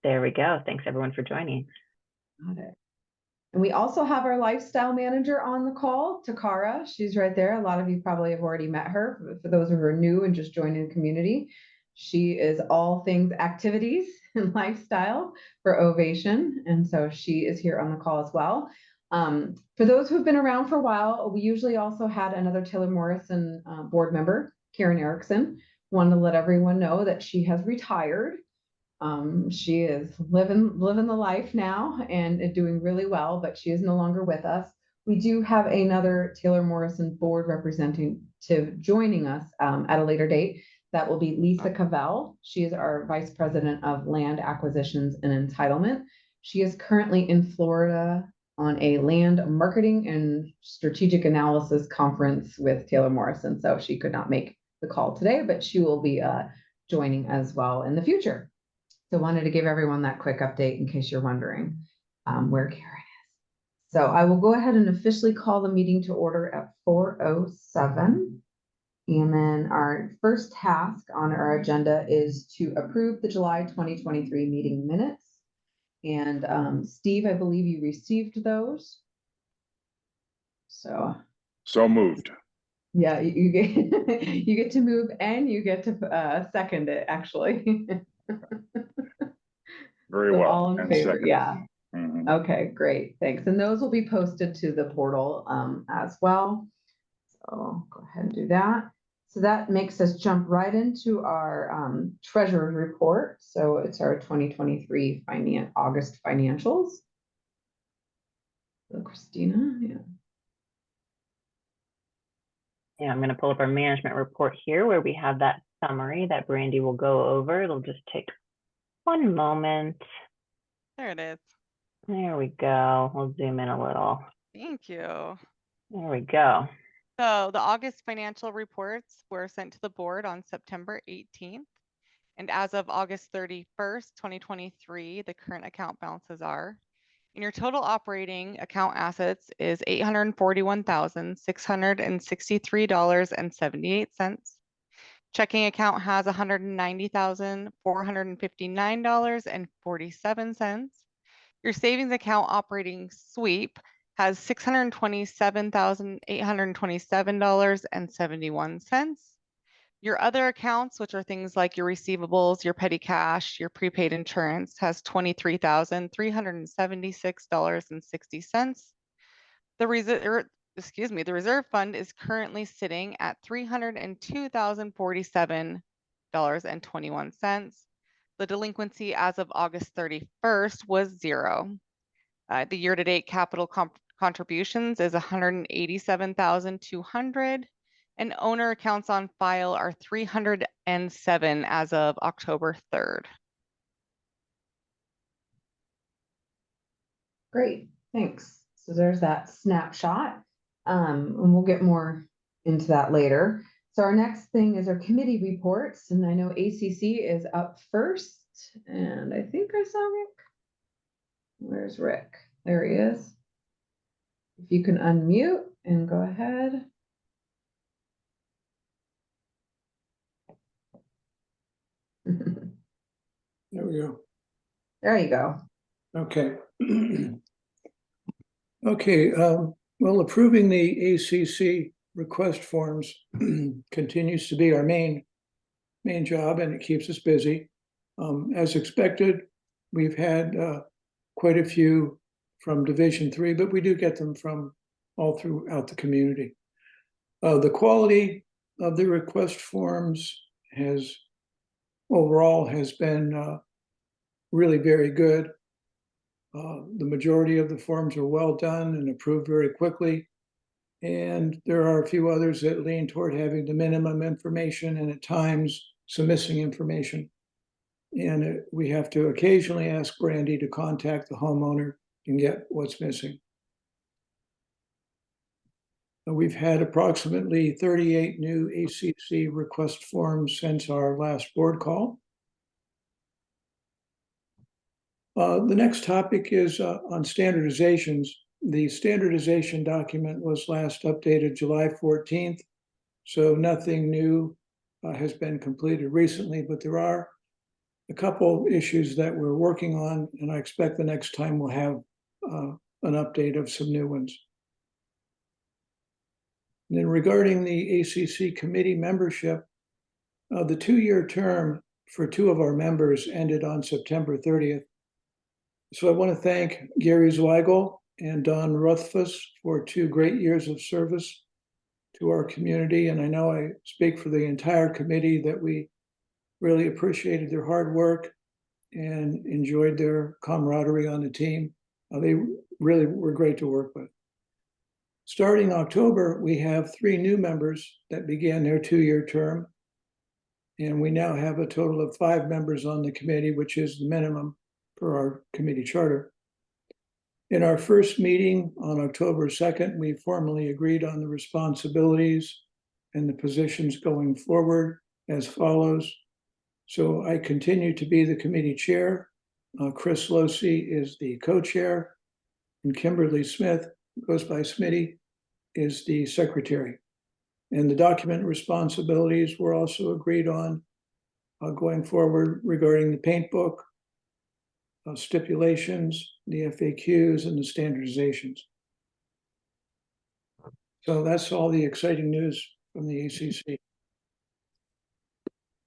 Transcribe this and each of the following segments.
There we go. Thanks everyone for joining. Got it. And we also have our lifestyle manager on the call, Takara. She's right there. A lot of you probably have already met her. For those who are new and just joining the community, she is all things activities and lifestyle for Ovation. And so she is here on the call as well. For those who've been around for a while, we usually also had another Taylor Morrison board member, Karen Erickson. Wanted to let everyone know that she has retired. She is living the life now and doing really well, but she is no longer with us. We do have another Taylor Morrison board representative joining us at a later date. That will be Lisa Cavell. She is our Vice President of Land Acquisitions and Entitlement. She is currently in Florida on a land marketing and strategic analysis conference with Taylor Morrison. So she could not make the call today, but she will be joining as well in the future. So wanted to give everyone that quick update in case you're wondering where Karen is. So I will go ahead and officially call the meeting to order at 4:07. And then our first task on our agenda is to approve the July 2023 meeting minutes. And Steve, I believe you received those. So moved. Yeah, you get you get to move and you get to second it, actually. Very So well. all in And favor, second. yeah. Mhm. Okay, great, thanks. And those will be posted to the portal as well. So go ahead and do that. So that makes us jump right into our treasurer's report. So it's our 2023 August financials. So Christina, yeah. Yeah, I'm going to pull up our management report here where we have that summary that Brandy will go over. It'll just take one moment. There it is. There we go. We'll zoom in a little. Thank you. There we go. So the August financial reports were sent to the board on September 18th. And as of August 31st, 2023, the current account balances are, and your total operating account assets is $841,663.78. Checking account has $190,459.47. Your savings account operating sweep has $627,827.71. Your other accounts, which are things like your receivables, your petty cash, your prepaid insurance, has $23,376.60. The reserve fund is currently sitting at $302,047.21. The delinquency as of August 31st was 0. The year-to-date capital contributions is $187,200, and owner accounts on file are 307 as of October 3rd. Great, thanks. So there's that snapshot, and we'll get more into that later. So our next thing is our committee reports, and I know ACC is up first, and I think I saw Rick. Where's Rick? There he is. If you can unmute and go ahead. There we go. There you go. Okay. Okay, well, approving the ACC request forms continues to be our main job, and it keeps us busy. As expected, we've had quite a few from Division 3, but we do get them from all throughout the community. The quality of the request forms overall has been really very good. The majority of the forms are well done and approved very quickly. And there are a few others that lean toward having the minimum information and at times some missing information. And we have to occasionally ask Brandy to contact the homeowner and get what's missing. We've had approximately 38 new ACC request forms since our last board call. The next topic is on standardizations. The standardization document was last updated July 14th, so nothing new has been completed recently, but there are a couple issues that we're working on, and I expect the next time we'll have an update of some new ones. And then regarding the ACC committee membership, the 2-year term for 2 of our members ended on September 30th. So I want to thank Gary Zweigel and Don Rothfuss for 2 great years of service to our community. And I know I speak for the entire committee that we really appreciated their hard work and enjoyed their camaraderie on the team. They really were great to work with. Starting October, we have 3 new members that began their 2-year term. And we now have a total of 5 members on the committee, which is the minimum per our committee charter. In our first meeting on October 2nd, we formally agreed on the responsibilities and the positions going forward as follows. So I continue to be the committee chair. Chris Losey is the co-chair, and Kimberly Smith, who goes by Smitty, is the secretary. And the document responsibilities were also agreed on going forward regarding the paint book, stipulations, the FAQs, and the standardizations. So that's all the exciting news from the ACC.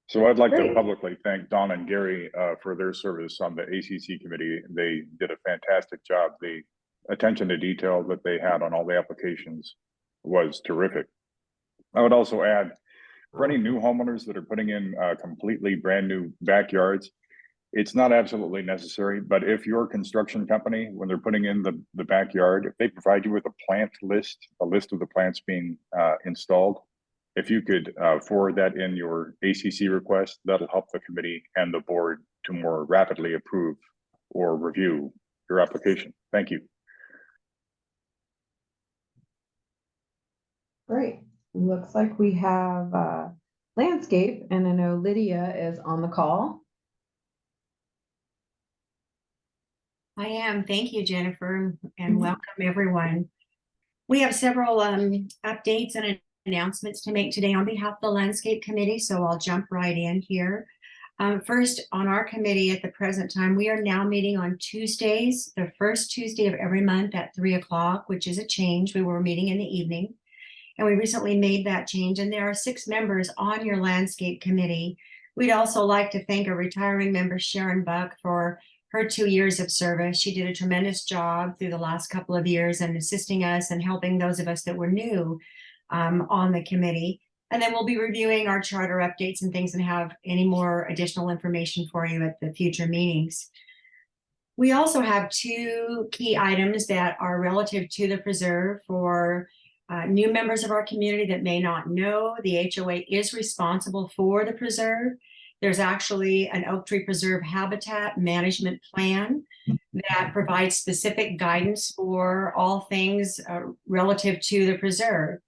So I'd like to Great. publicly thank Don and Gary for their service on the ACC committee. They did a fantastic job. The attention to detail that they had on all the applications was terrific. I would also add, for any new homeowners that are putting in completely brand new backyards, it's not absolutely necessary, but if your construction company, when they're putting in the backyard, if they provide you with a plant list, a list of the plants being installed, if you could forward that in your ACC request, that'll help the committee and the board to more rapidly approve or review your application. Thank you. Great. Looks like we have landscape, and I know Lydia is on the call. I am. Thank you, Jennifer, and welcome everyone. We have several updates and announcements to make today on behalf of the Landscape Committee, so I'll jump right in here. First, on our committee at the present time, we are now meeting on Tuesdays, the first Tuesday of every month at 3 o'clock, which is a change. We were meeting in the evening, and we recently made that change, and there are 6 members on your Landscape Committee. We'd also like to thank a retiring member, Sharon Buck, for her 2 years of service. She did a tremendous job through the last couple of years and assisting us and helping those of us that were new on the committee. And then we'll be reviewing our charter updates and things and have any more additional information for you at the future meetings. We also have 2 key items that are relative to the preserve for new members of our community that may not know. The HOA is responsible for the preserve. There's actually an Oak Tree Preserve habitat management plan that provides specific guidance for all things relative to the preserve.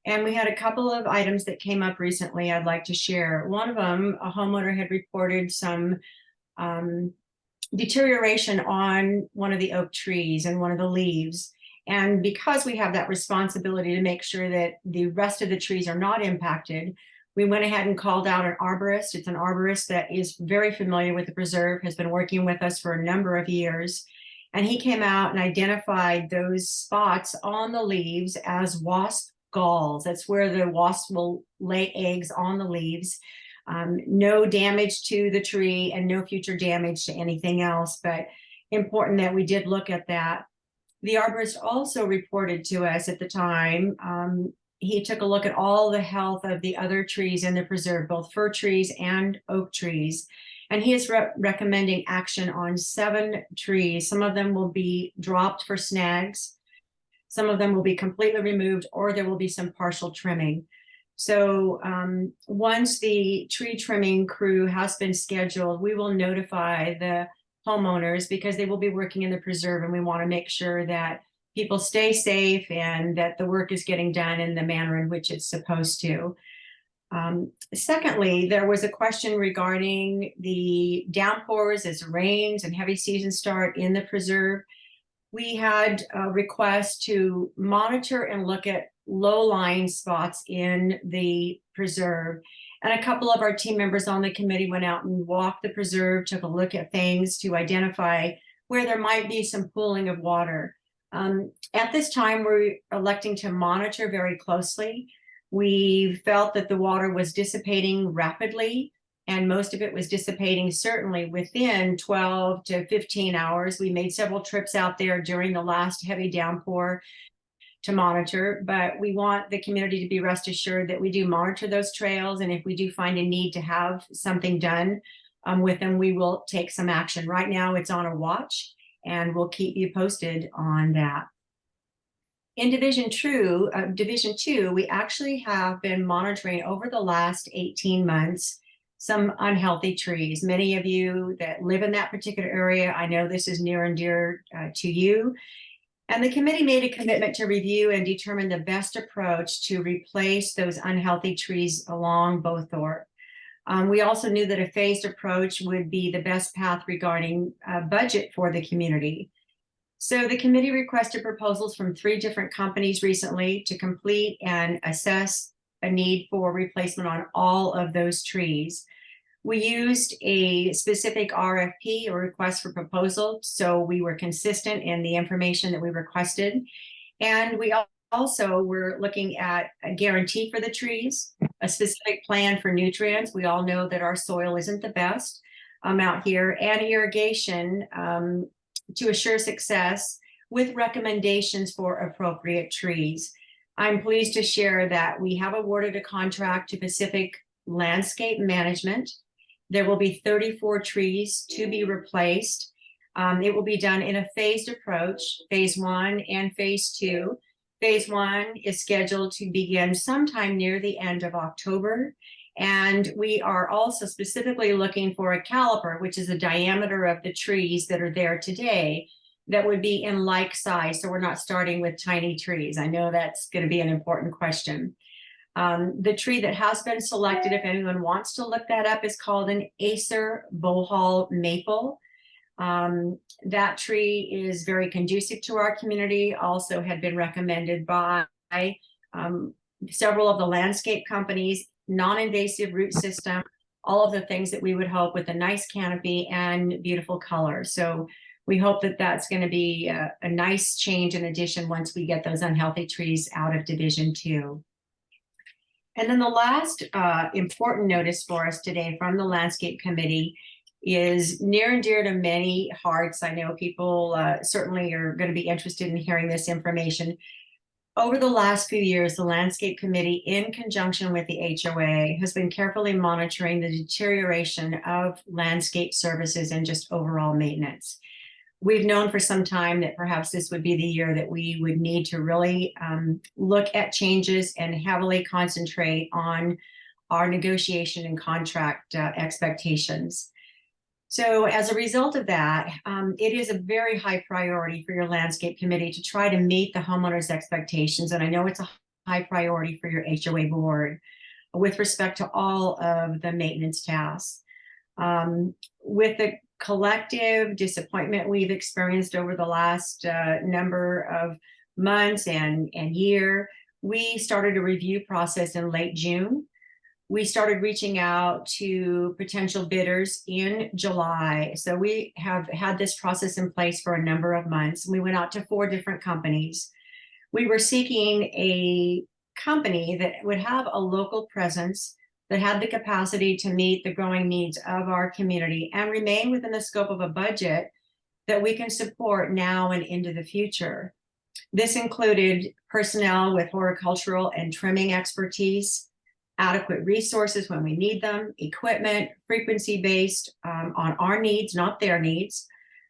And we had a couple of items that came up recently I'd like to share. One of them, a homeowner had reported some deterioration on one of the oak trees and one of the leaves. And because we have that responsibility to make sure that the rest of the trees are not impacted, we went ahead and called out an arborist. It's an arborist that is very familiar with the preserve, has been working with us for a number of years. And he came out and identified those spots on the leaves as wasp galls. That's where the wasps will lay eggs on the leaves. No damage to the tree and no future damage to anything else, but important that we did look at that. The arborist also reported to us at the time, he took a look at all the health of the other trees in the preserve, both fir trees and oak trees. And he is recommending action on 7 trees. Some of them will be dropped for snags. Some of them will be completely removed, or there will be some partial trimming. So once the tree trimming crew has been scheduled, we will notify the homeowners because they will be working in the preserve, and we want to make sure that people stay safe and that the work is getting done in the manner in which it's supposed to. Secondly, there was a question regarding the downpours as rains and heavy season start in the preserve. We had a request to monitor and look at low-lying spots in the preserve. And a couple of our team members on the committee went out and walked the preserve, took a look at things to identify where there might be some pooling of water. At this time, we're electing to monitor very closely. We felt that the water was dissipating rapidly, and most of it was dissipating certainly within 12 to 15 hours. We made several trips out there during the last heavy downpour to monitor, but we want the community to be rest assured that we do monitor those trails, and if we do find a need to have something done with them, we will take some action. Right now it's on a watch, and we'll keep you posted on that. In Division 2, we actually have been monitoring over the last 18 months some unhealthy trees. Many of you that live in that particular area, I know this is near and dear to you. And the committee made a commitment to review and determine the best approach to replace those unhealthy trees along Bowthorpe. We also knew that a phased approach would be the best path regarding budget for the community. So the committee requested proposals from 3 different companies recently to complete and assess a need for replacement on all of those trees. We used a specific RFP, or request for proposal, so we were consistent in the information that we requested. And we also were looking at a guarantee for the trees, a specific plan for nutrients. We all know that our soil isn't the best out here, and irrigation to assure success with recommendations for appropriate trees. I'm pleased to share that we have awarded a contract to Pacific Landscape Management. There will be 34 trees to be replaced. It will be done in a phased approach, phase 1 and phase 2. Phase 1 is scheduled to begin sometime near the end of October. And we are also specifically looking for a caliper, which is the diameter of the trees that are there today, that would be in like size. So we're not starting with tiny trees. I know that's going to be an important question. The tree that has been selected, if anyone wants to look that up, is called an Acer Bohol maple. That tree is very conducive to our community, also had been recommended by several of the landscape companies, non-invasive root system, all of the things that we would hope with a nice canopy and beautiful color. So we hope that that's going to be a nice change in addition once we get those unhealthy trees out of Division 2. And then the last important notice for us today from the Landscape Committee is near and dear to many hearts. I know people certainly are going to be interested in hearing this information. Over the last few years, the Landscape Committee, in conjunction with the HOA, has been carefully monitoring the deterioration of landscape services and just overall maintenance. We've known for some time that perhaps this would be the year that we would need to really look at changes and heavily concentrate on our negotiation and contract expectations. So as a result of that, it is a very high priority for your Landscape Committee to try to meet the homeowners' expectations. And I know it's a high priority for your HOA board with respect to all of the maintenance tasks. With the collective disappointment we've experienced over the last number of months and year, we started a review process in late June. We started reaching out to potential bidders in July. So we have had this process in place for a number of months. We went out to 4 different companies. We were seeking a company that would have a local presence, that had the capacity to meet the growing needs of our community and remain within the scope of a budget that we can support now and into the future. This included personnel with horticultural and trimming expertise, adequate resources when we need them, equipment, frequency-based on our needs, not their needs,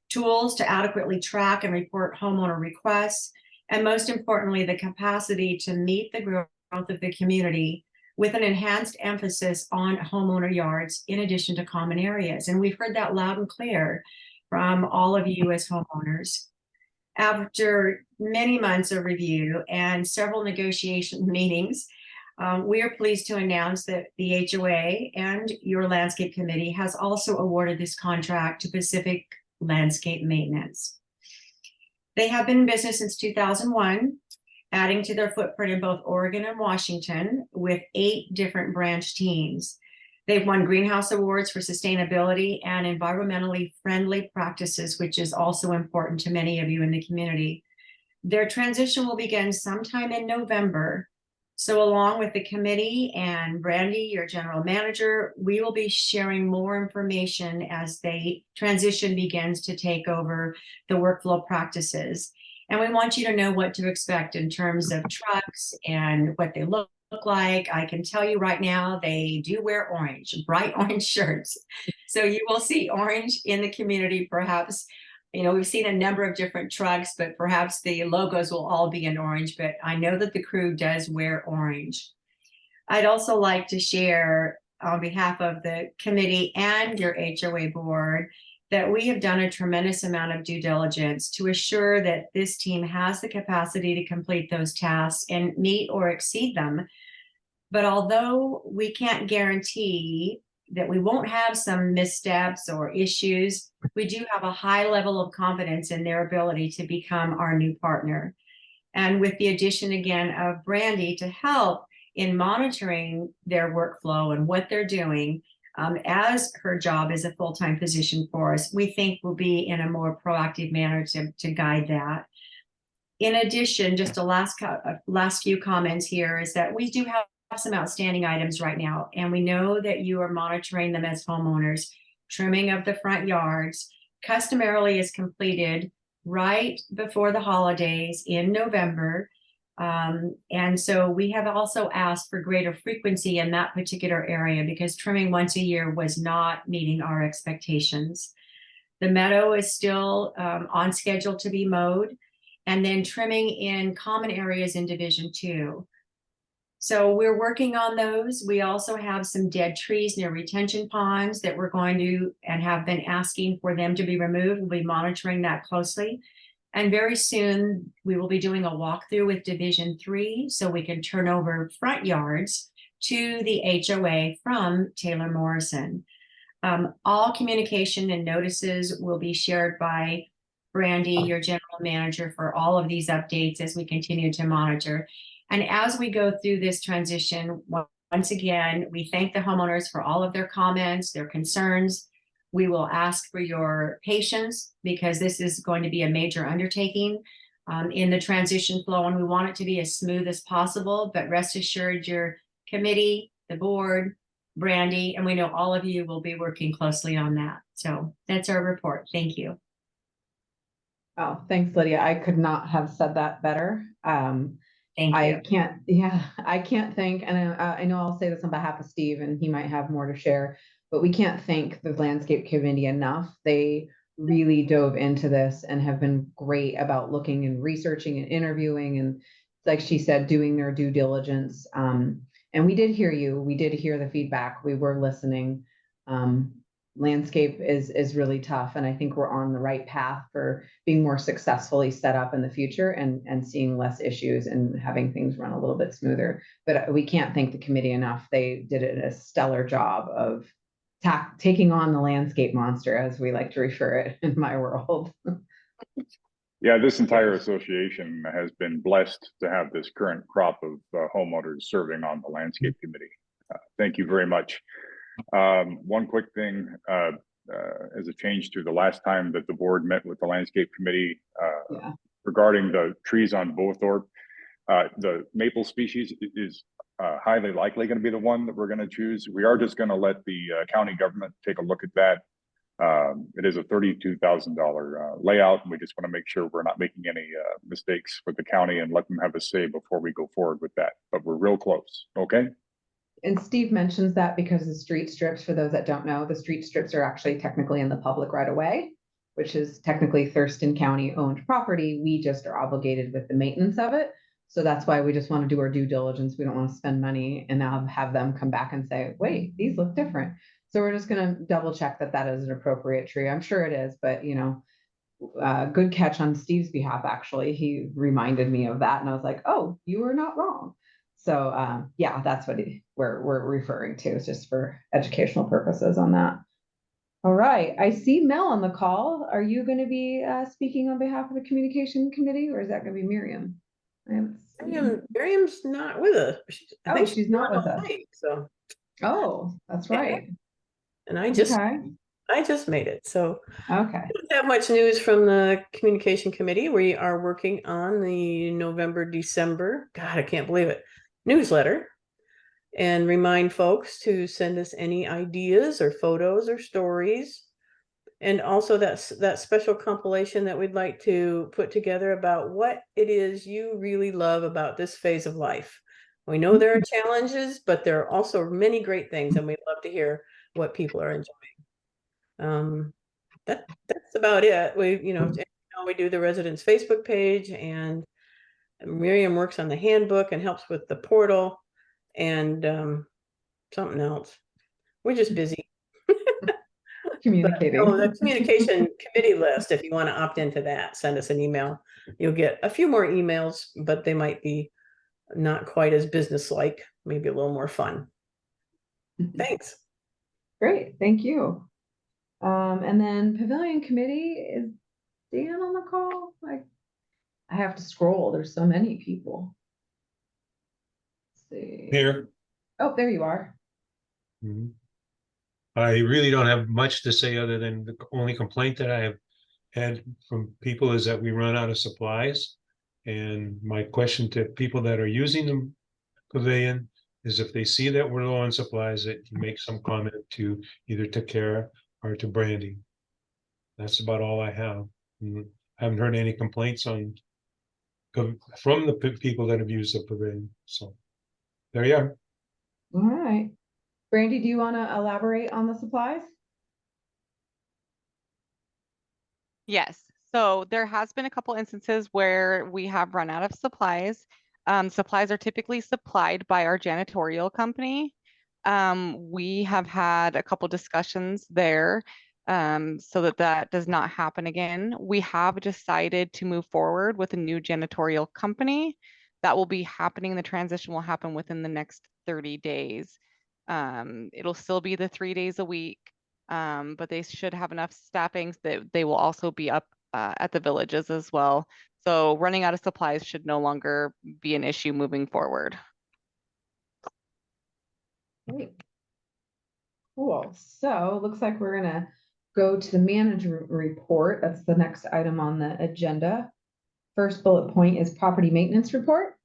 tools to adequately track and report homeowner requests, and most importantly, the capacity to meet the growth of the community with an enhanced emphasis on homeowner yards in addition to common areas. And we've heard that loud and clear from all of you as homeowners. After many months of review and several negotiation meetings, we are pleased to announce that the HOA and your Landscape Committee has also awarded this contract to Pacific Landscape Maintenance. They have been in business since 2001, adding to their footprint in both Oregon and Washington with 8 different branch teams. They've won greenhouse awards for sustainability and environmentally friendly practices, which is also important to many of you in the community. Their transition will begin sometime in November. So along with the committee and Brandy, your general manager, we will be sharing more information as the transition begins to take over the workflow practices. And we want you to know what to expect in terms of trucks and what they look like. I can tell you right now, they do wear orange, bright orange shirts. So you will see orange in the community, perhaps. We've seen a number of different trucks, but perhaps the logos will all be in orange, but I know that the crew does wear orange. I'd also like to share on behalf of the committee and your HOA board that we have done a tremendous amount of due diligence to assure that this team has the capacity to complete those tasks and meet or exceed them. But although we can't guarantee that we won't have some missteps or issues, we do have a high level of confidence in their ability to become our new partner. And with the addition again of Brandy to help in monitoring their workflow and what they're doing, as her job is a full-time position for us, we think we'll be in a more proactive manner to guide that. In addition, just a last few comments here is that we do have some outstanding items right now, and we know that you are monitoring them as homeowners. Trimming of the front yards customarily is completed right before the holidays in November. And so we have also asked for greater frequency in that particular area because trimming once a year was not meeting our expectations. The meadow is still on schedule to be mowed, and then trimming in common areas in Division 2. So we're working on those. We also have some dead trees near retention ponds that we're going to and have been asking for them to be removed. We'll be monitoring that closely. And very soon we will be doing a walkthrough with Division 3 so we can turn over front yards to the HOA from Taylor Morrison. All communication and notices will be shared by Brandy, your general manager, for all of these updates as we continue to monitor. And as we go through this transition, once again, we thank the homeowners for all of their comments, their concerns. We will ask for your patience because this is going to be a major undertaking in the transition flow, and we want it to be as smooth as possible. But rest assured, your committee, the board, Brandy, and we know all of you will be working closely on that. So that's our report. Thank you. Oh, thanks, Lydia. I could not have said that better. Thank you. I can't thank, and I know I'll say this on behalf of Steve, and he might have more to share, but we can't thank the landscape committee enough. They really dove into this and have been great about looking and researching and interviewing, and like she said, doing their due diligence. And we did hear you. We did hear the feedback. We were listening. Landscape is really tough, and I think we're on the right path for being more successfully set up in the future and seeing less issues and having things run a little bit smoother. But we can't thank the committee enough. They did a stellar job of taking on the landscape monster, as we like to refer it in my world. Yeah, this entire association has been blessed to have this current crop of homeowners serving on the landscape committee. Thank you very much. One quick thing, as a change to the last time that the board met with the landscape committee regarding the trees on Bowthorpe, the maple species is highly likely going to be the one that we're going to choose. We are just going to let the county government take a look at that. It is a $32,000 layout, and we just want to make sure we're not making any mistakes with the county and let them have a say before we go forward with that. But we're real close. Okay. And Steve mentions that because the street strips, for those that don't know, the street strips are actually technically in the public right of way, which is technically Thurston County owned property. We just are obligated with the maintenance of it. So that's why we just want to do our due diligence. We don't want to spend money and now have them come back and say, wait, these look different. So we're just going to double check that that is an appropriate tree. I'm sure it is, but good catch on Steve's behalf. Actually, he reminded me of that and I was like, oh, you were not wrong. So yeah, that's what we're referring to. It's just for educational purposes on that. All right, I see Mel on the call. Are you going to be speaking on behalf of the communication committee, or is that going to be Miriam? Miriam's not with us. I think she's not with us. So Oh, that's right. And I just made it. So Okay. I don't have much news from the communication committee. We are working on the November, December, God, I can't believe it, newsletter. And remind folks to send us any ideas or photos or stories. And also that special compilation that we'd like to put together about what it is you really love about this phase of life. We know there are challenges, but there are also many great things, and we'd love to hear what people are enjoying. That's about it. We do the residents Facebook page, and Miriam works on the handbook and helps with the portal and something else. We're just busy. Communicating. Oh, the communication committee list, if you want to opt into that, send us an email. You'll get a few more emails, but they might be not quite as businesslike, maybe a little more fun. Thanks. Great, thank you. And then Pavilion Committee, is Dan on the call? I have to scroll, there's so many people. Let's see. Here. Oh, there you are. Mhm. I really don't have much to say other than the only complaint that I have had from people is that we run out of supplies. And my question to people that are using the pavilion is if they see that we're low on supplies, that you make some comment to either to Kara or to Brandy. That's about all I have. I haven't heard any complaints from the people that have used the pavilion. So there you are. All right. Brandy, do you want to elaborate on the supplies? Yes, so there has been a couple instances where we have run out of supplies. Supplies are typically supplied by our janitorial company. We have had a couple discussions there so that does not happen again. We have decided to move forward with a new janitorial company. That will be happening. The transition will happen within the next 30 days. It'll still be the 3 days a week. But they should have enough staffings that they will also be up at the villages as well. So running out of supplies should no longer be an issue moving forward. Great. Cool. So it looks like we're gonna go to the manager report. That's the next item on the agenda. First bullet point is property maintenance report.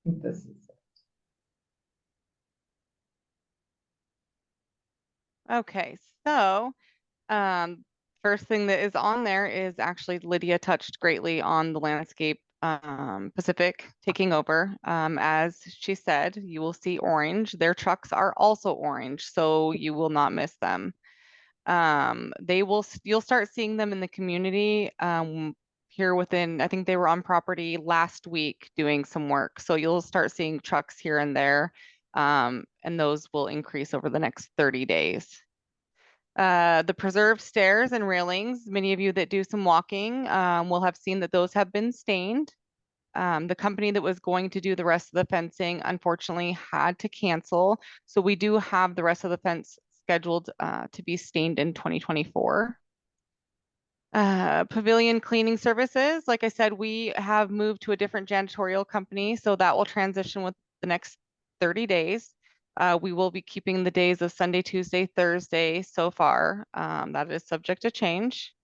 I think this is Okay, so first thing that is on there is actually Lydia touched greatly on the landscape Pacific taking over. As she said, you will see orange. Their trucks are also orange, so you will not miss them. You'll start seeing them in the community here within, I think they were on property last week doing some work. So you'll start seeing trucks here and there, and those will increase over the next 30 days. The preserved stairs and railings, many of you that do some walking will have seen that those have been stained. The company that was going to do the rest of the fencing unfortunately had to cancel. So we do have the rest of the fence scheduled to be stained in 2024. Pavilion cleaning services, like I said, we have moved to a different janitorial company, so that will transition with the next 30 days. We will be keeping the days of Sunday, Tuesday, Thursday so far. That is subject to change.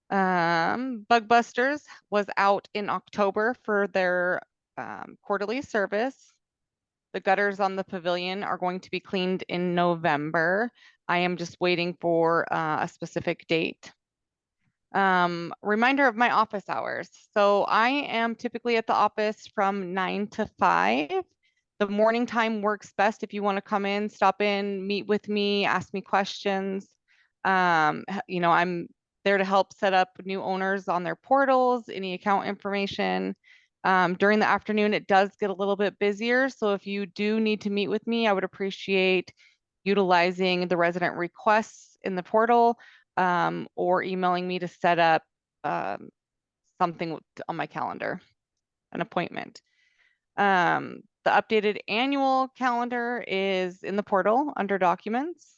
Bug Busters was out in October for their quarterly service. The gutters on the pavilion are going to be cleaned in November. I am just waiting for a specific date. Reminder of my office hours. So I am typically at the office from 9 to 5. The morning time works best if you want to come in, stop in, meet with me, ask me questions. I'm there to help set up new owners on their portals, any account information. During the afternoon, it does get a little bit busier. So if you do need to meet with me, I would appreciate utilizing the resident requests in the portal or emailing me to set up something on my calendar, an appointment. The updated annual calendar is in the portal under documents.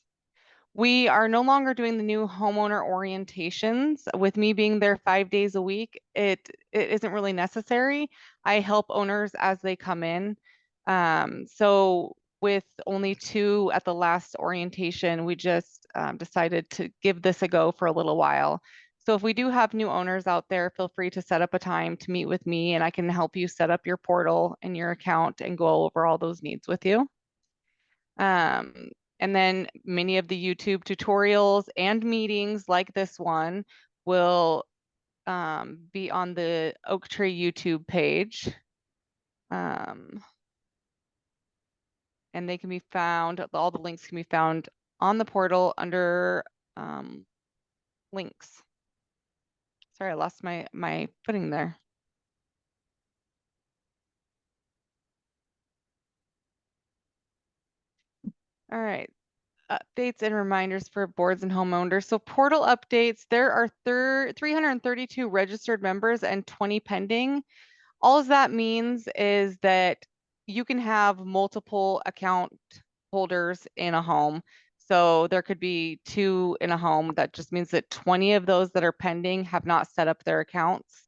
We are no longer doing the new homeowner orientations. With me being there 5 days a week, it isn't really necessary. I help owners as they come in. So with only 2 at the last orientation, we just decided to give this a go for a little while. So if we do have new owners out there, feel free to set up a time to meet with me, and I can help you set up your portal and your account and go over all those needs with you. And then many of the YouTube tutorials and meetings like this one will be on the Oaktree YouTube page. And they can be found, all the links can be found on the portal under links. Sorry, I lost my footing there. All right. Updates and reminders for boards and homeowners. So portal updates, there are 332 registered members and 20 pending. All that means is that you can have multiple account holders in a home. So there could be 2 in a home. That just means that 20 of those that are pending have not set up their accounts.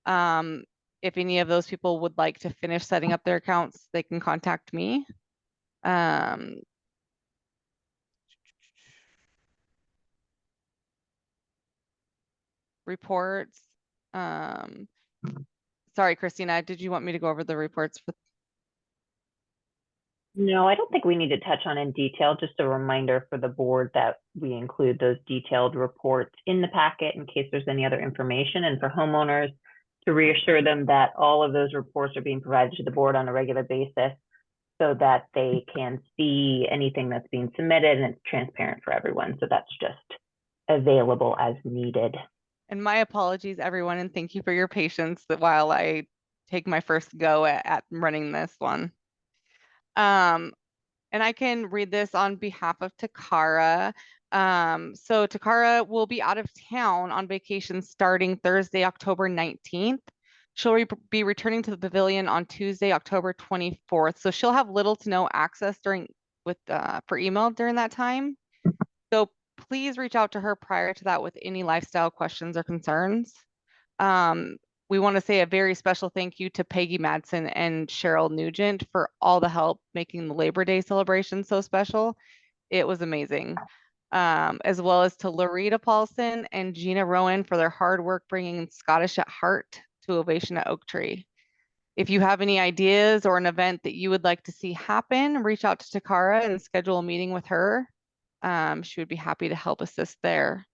If any of those people would like to finish setting up their accounts, they can contact me. Reports. Sorry, Christina, did you want me to go over the reports? No, I don't think we need to touch on in detail. Just a reminder for the board that we include those detailed reports in the packet in case there's any other information, and for homeowners to reassure them that all of those reports are being provided to the board on a regular basis so that they can see anything that's being submitted and it's transparent for everyone. So that's just available as needed. And my apologies, everyone, and thank you for your patience that while I take my first go at running this one. And I can read this on behalf of Takara. So Takara will be out of town on vacation starting Thursday, October 19th. She'll be returning to the pavilion on Tuesday, October 24th. So she'll have little to no access for email during that time. So please reach out to her prior to that with any lifestyle questions or concerns. We want to say a very special thank you to Peggy Madsen and Cheryl Nugent for all the help making the Labor Day celebration so special. It was amazing. As well as to Larita Paulson and Gina Rowan for their hard work bringing Scottish at Heart to Ovation at Oaktree. If you have any ideas or an event that you would like to see happen, reach out to Takara and schedule a meeting with her. She would be happy to help assist there.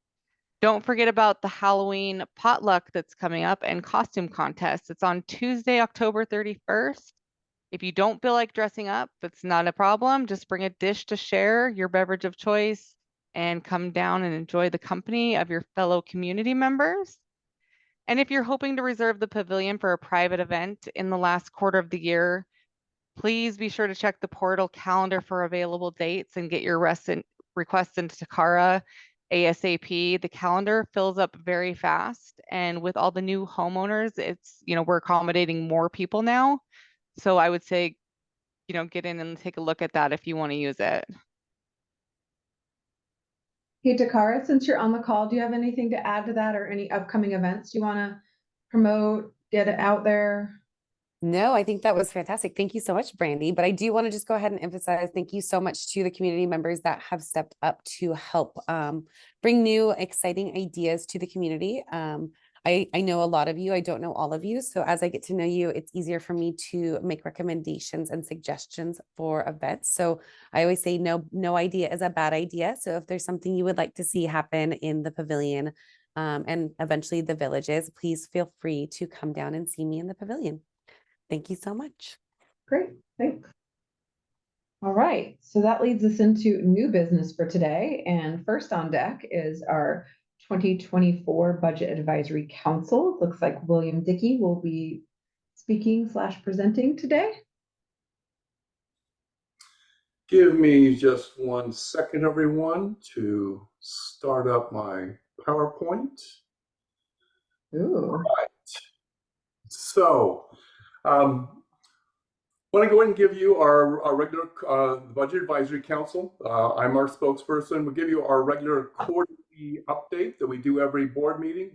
Don't forget about the Halloween potluck that's coming up and costume contest. It's on Tuesday, October 31st. If you don't feel like dressing up, that's not a problem. Just bring a dish to share, your beverage of choice, and come down and enjoy the company of your fellow community members. And if you're hoping to reserve the pavilion for a private event in the last quarter of the year, please be sure to check the portal calendar for available dates and get your requests into Takara ASAP. The calendar fills up very fast, and with all the new homeowners, it's, we're accommodating more people now. So I would say, get in and take a look at that if you want to use it. Hey, Takara, since you're on the call, do you have anything to add to that or any upcoming events you want to promote, get it out there? No, I think that was fantastic. Thank you so much, Brandy. But I do want to just go ahead and emphasize, thank you so much to the community members that have stepped up to help bring new, exciting ideas to the community. I know a lot of you, I don't know all of you. So as I get to know you, it's easier for me to make recommendations and suggestions for events. So I always say no idea is a bad idea. So if there's something you would like to see happen in the pavilion and eventually the villages, please feel free to come down and see me in the pavilion. Thank you so much. Great, thanks. All right, so that leads us into new business for today. And first on deck is our 2024 Budget Advisory Council. Looks like William Dickey will be speaking / presenting today. Give me just 1 second, everyone, to start up my PowerPoint. Ooh. Right. So, Want to go ahead and give you our regular Budget Advisory Council. I'm our spokesperson. We'll give you our regular quarterly update that we do every board meeting.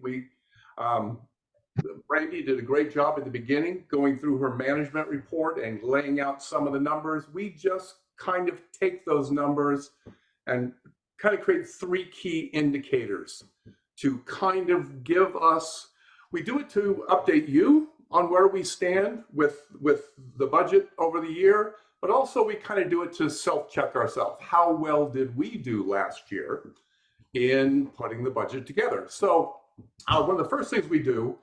Brandy did a great job at the beginning going through her management report and laying out some of the numbers. We just kind of take those numbers and kind of create 3 key indicators to kind of give us, we do it to update you on where we stand with the budget over the year, but also we kind of do it to self-check ourselves. How well did we do last year in putting the budget together? So one of the first things we do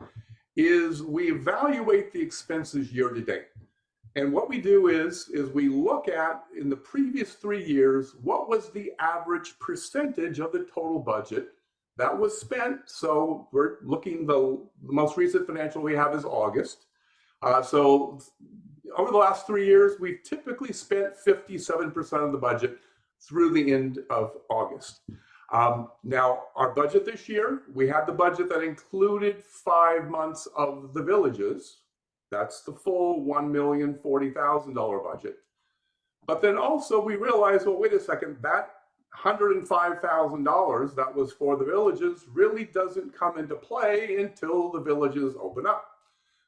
is we evaluate the expenses year to date. And what we do is we look at, in the previous 3 years, what was the average percentage of the total budget that was spent. So we're looking, the most recent financial we have is August. So over the last 3 years, we've typically spent 57% of the budget through the end of August. Now, our budget this year, we had the budget that included 5 months of the villages. That's the full $1,040,000 budget. But then also we realized, well, wait a second, that $105,000 that was for the villages really doesn't come into play until the villages open up.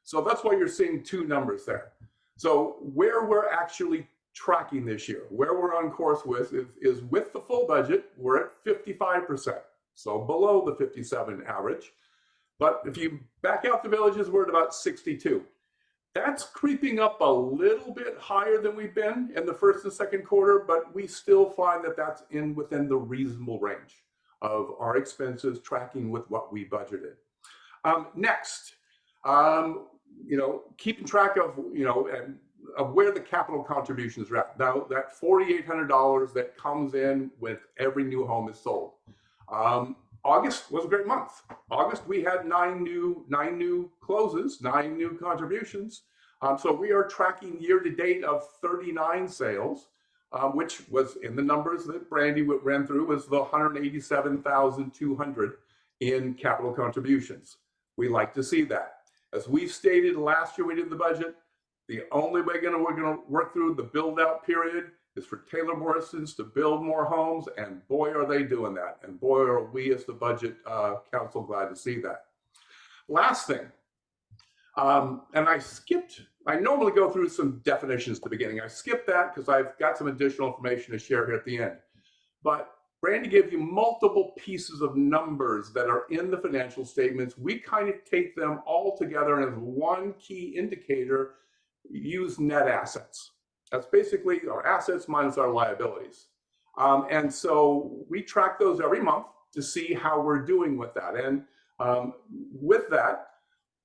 So that's why you're seeing 2 numbers there. So where we're actually tracking this year, where we're on course with is with the full budget, we're at 55%. So below the 57 average. But if you back out the villages, we're at about 62. That's creeping up a little bit higher than we've been in the first and second quarter, but we still find that that's within the reasonable range of our expenses tracking with what we budgeted. Next, keeping track of, of where the capital contributions are at. Now, that $4,800 that comes in with every new home is sold. August was a great month. August, we had 9 new closes, 9 new contributions. So we are tracking year to date of 39 sales, which was in the numbers that Brandy ran through, was the 187,200 in capital contributions. We like to see that. As we stated last year, we did the budget. The only way we're going to work through the build out period is for Taylor Morrison's to build more homes, and boy, are they doing that. And boy, are we as the Budget Council glad to see that. Last thing, and I normally go through some definitions at the beginning. I skipped that because I've got some additional information to share here at the end. But Brandy gave you multiple pieces of numbers that are in the financial statements. We kind of take them all together and as one key indicator, use net assets. That's basically our assets minus our liabilities. And so we track those every month to see how we're doing with that. And with that,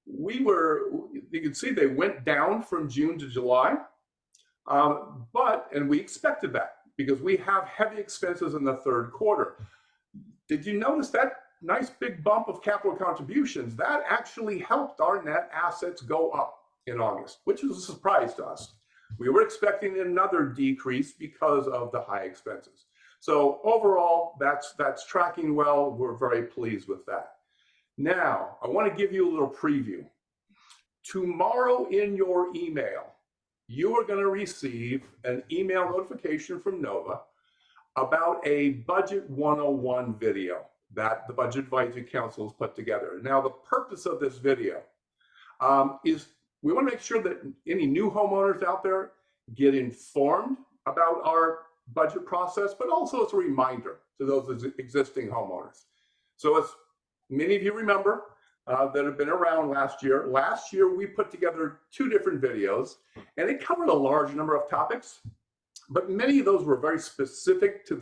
you can see they went down from June to July, and we expected that because we have heavy expenses in the third quarter. Did you notice that nice big bump of capital contributions? That actually helped our net assets go up in August, which was a surprise to us. We were expecting another decrease because of the high expenses. So overall, that's tracking well. We're very pleased with that. Now, I want to give you a little preview. Tomorrow in your email, you are going to receive an email notification from Nova about a Budget 101 video that the Budget Advisory Council has put together. Now, the purpose of this video is we want to make sure that any new homeowners out there get informed about our budget process, but also it's a reminder to those existing homeowners. So as many of you remember that have been around last year we put together 2 different videos and it covered a large number of topics, but many of those were very specific to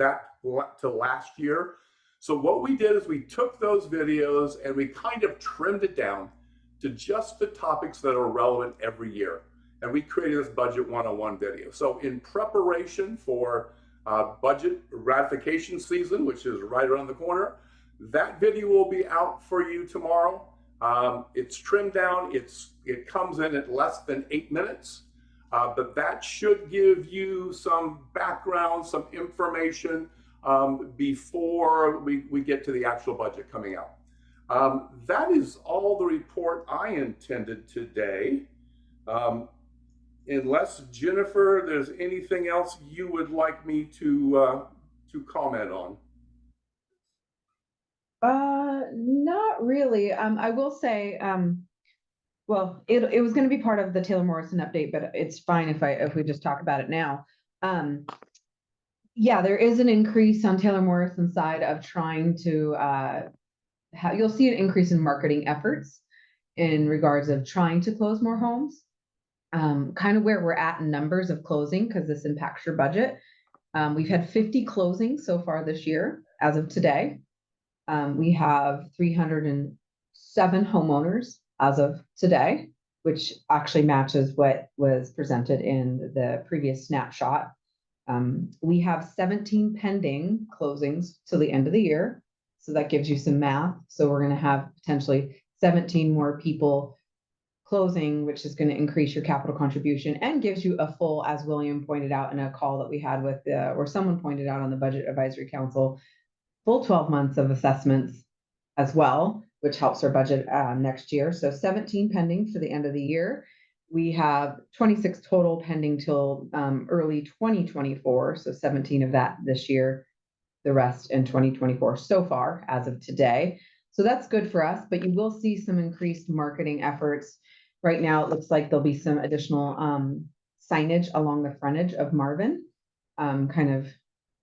last year. So what we did is we took those videos and we kind of trimmed it down to just the topics that are relevant every year. And we created this Budget 101 video. So in preparation for budget ratification season, which is right around the corner, that video will be out for you tomorrow. It's trimmed down. It comes in at less than 8 minutes, but that should give you some background, some information before we get to the actual budget coming out. That is all the report I intended today. Unless Jennifer, there's anything else you would like me to comment on? Not really. I will say, well, it was gonna be part of the Taylor Morrison update, but it's fine if we just talk about it now. Yeah, there is an increase on Taylor Morrison's side of trying to, you'll see an increase in marketing efforts in regards of trying to close more homes. Kind of where we're at in numbers of closing, because this impacts your budget. We've had 50 closings so far this year, as of today. We have 307 homeowners as of today, which actually matches what was presented in the previous snapshot. We have 17 pending closings till the end of the year. So that gives you some math. So we're going to have potentially 17 more people closing, which is going to increase your capital contribution and gives you a full, as William pointed out in a call that we had with, or someone pointed out on the Budget Advisory Council, full 12 months of assessments as well, which helps our budget next year. So 17 pending for the end of the year. We have 26 total pending till early 2024. So 17 of that this year, the rest in 2024 so far as of today. So that's good for us, but you will see some increased marketing efforts. Right now, it looks like there'll be some additional signage along the frontage of Marvin, kind of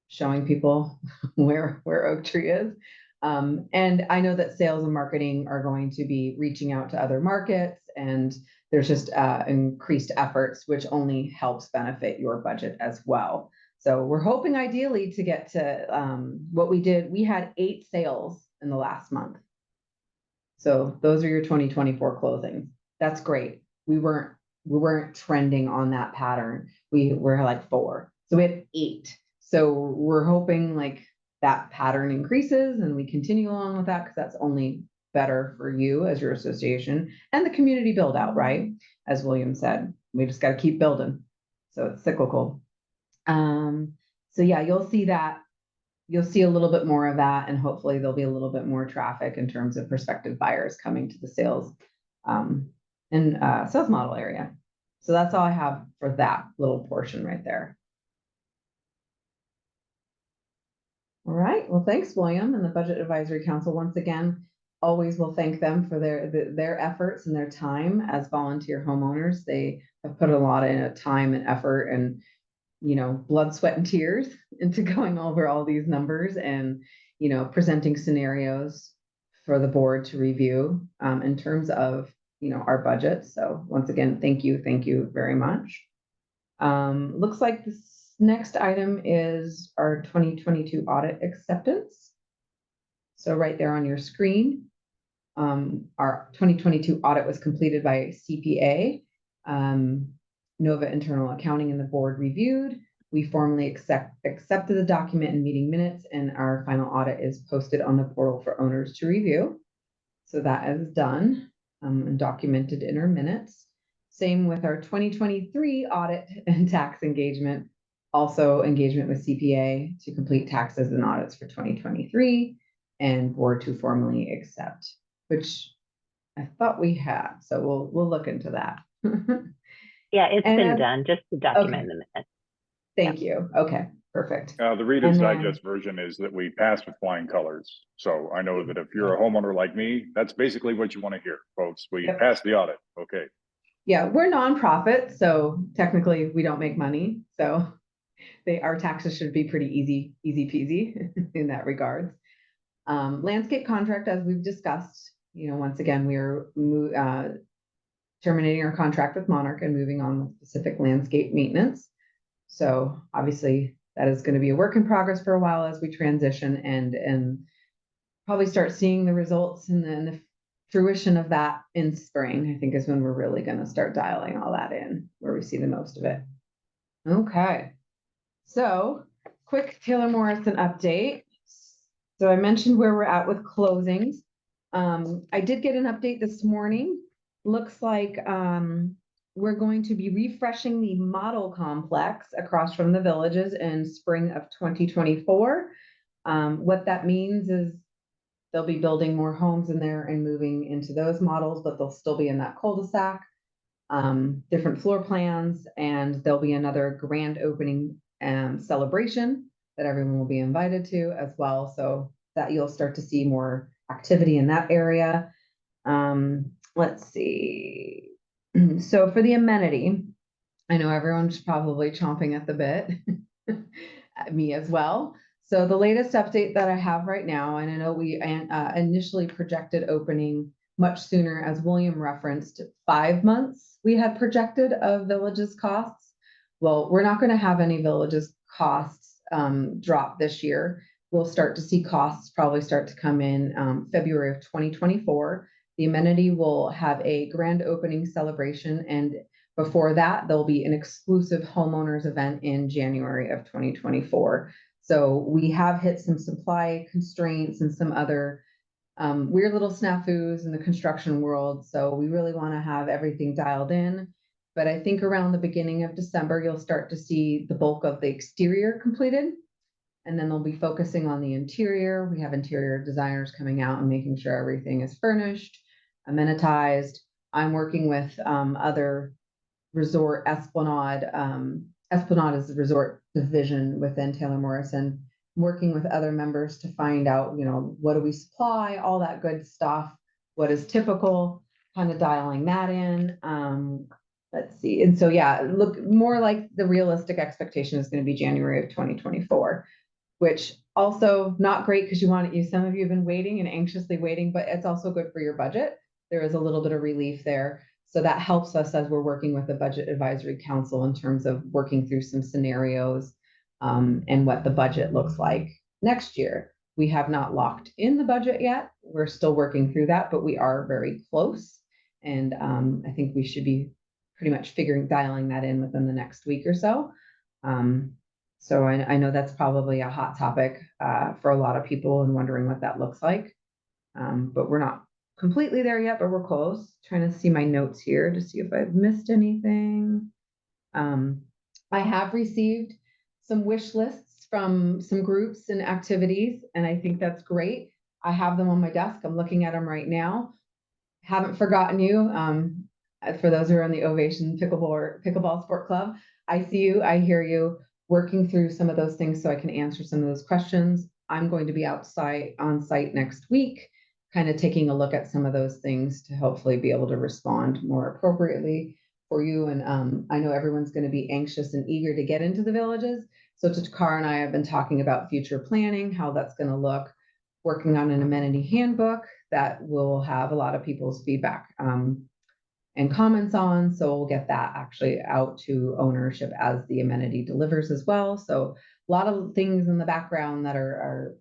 showing people where Oak Tree is. And I know that sales and marketing are going to be reaching out to other markets, and there's just increased efforts, which only helps benefit your budget as well. So we're hoping ideally to get to what we did. We had 8 sales in the last month. So those are your 2024 closings. That's great. We weren't trending on that pattern. We were like 4. So we had 8. So we're hoping like that pattern increases and we continue along with that, because that's only better for you as your association and the community build out, right? As William said, we just got to keep building. So it's cyclical. So yeah, you'll see that. You'll see a little bit more of that, and hopefully there'll be a little bit more traffic in terms of prospective buyers coming to the sales sales model area. So that's all I have for that little portion right there. All right, well, thanks, William, and the Budget Advisory Council. Once again, always will thank them for their efforts and their time as volunteer homeowners. They have put a lot of time and effort and, you know, blood, sweat, and tears into going over all these numbers and, you know, presenting scenarios for the board to review in terms of, you know, our budget. So once again, thank you very much. Looks like this next item is our 2022 audit acceptance. So right there on your screen, our 2022 audit was completed by CPA. Nova Internal Accounting and the board reviewed. We formally accepted the document in meeting minutes, and our final audit is posted on the portal for owners to review. So that is done and documented in our minutes. Same with our 2023 audit and tax engagement. Also engagement with CPA to complete taxes and audits for 2023, and board to formally accept, which I thought we had. So we'll look into that. Yeah, it's And been done, just to document the minutes. Thank you. Okay, perfect. The Reader's And then- Digest version is that we passed with flying colors. So I know that if you're a homeowner like me, that's basically what you want to hear, folks. We Yep. passed the audit. Okay. Yeah, we're nonprofit, so technically we don't make money. So our taxes should be pretty easy peasy in that regards. Landscape contract, as we've discussed, you know, once again, we are terminating our contract with Monarch and moving on with specific landscape maintenance. So obviously that is going to be a work in progress for a while as we transition and probably start seeing the results and then the fruition of that in spring, I think, is when we're really going to start dialing all that in, where we see the most of it. Okay. So quick Taylor Morrison update. So I mentioned where we're at with closings. I did get an update this morning. Looks like we're going to be refreshing the model complex across from the villages in spring of 2024. What that means is they'll be building more homes in there and moving into those models, but they'll still be in that cul-de-sac. different floor plans, and there'll be another grand opening celebration that everyone will be invited to as well. So that you'll start to see more activity in that area. Let's see. So for the amenity, I know everyone's probably chomping at the bit, me as well. So the latest update that I have right now, and I know we initially projected opening much sooner, as William referenced, 5 months we had projected of Village's costs. Well, we're not going to have any Village's costs drop this year. We'll start to see costs probably start to come in February of 2024. The amenity will have a grand opening celebration, and before that, there'll be an exclusive homeowners event in January of 2024. So we have hit some supply constraints and some other weird little snafus in the construction world. So we really want to have everything dialed in. But I think around the beginning of December, you'll start to see the bulk of the exterior completed. And then they'll be focusing on the interior. We have interior designers coming out and making sure everything is furnished, amenitized. I'm working with other resort Esplanade. Esplanade is the resort division within Taylor Morrison, working with other members to find out, what do we supply, all that good stuff, what is typical, kind of dialing that in. Let's see. And so, yeah, look more like the realistic expectation is going to be January of 2024, which also not great because some of you have been waiting and anxiously waiting, but it's also good for your budget. There is a little bit of relief there. So that helps us as we're working with the Budget Advisory Council in terms of working through some scenarios and what the budget looks like next year. We have not locked in the budget yet. We're still working through that, but we are very close. And I think we should be pretty much dialing that in within the next week or so. So I know that's probably a hot topic for a lot of people and wondering what that looks like. But we're not completely there yet, but we're close. Trying to see my notes here to see if I've missed anything. I have received some wish lists from some groups and activities, and I think that's great. I have them on my desk. I'm looking at them right now. Haven't forgotten you. For those who are in the Ovation Pickleball Sport Club, I see you, I hear you, working through some of those things so I can answer some of those questions. I'm going to be on site next week, kind of taking a look at some of those things to hopefully be able to respond more appropriately for you. And I know everyone's going to be anxious and eager to get into the villages. So Takara and I have been talking about future planning, how that's going to look, working on an amenity handbook that will have a lot of people's feedback and comments on. So we'll get that actually out to ownership as the amenity delivers as well. So a lot of things in the background that are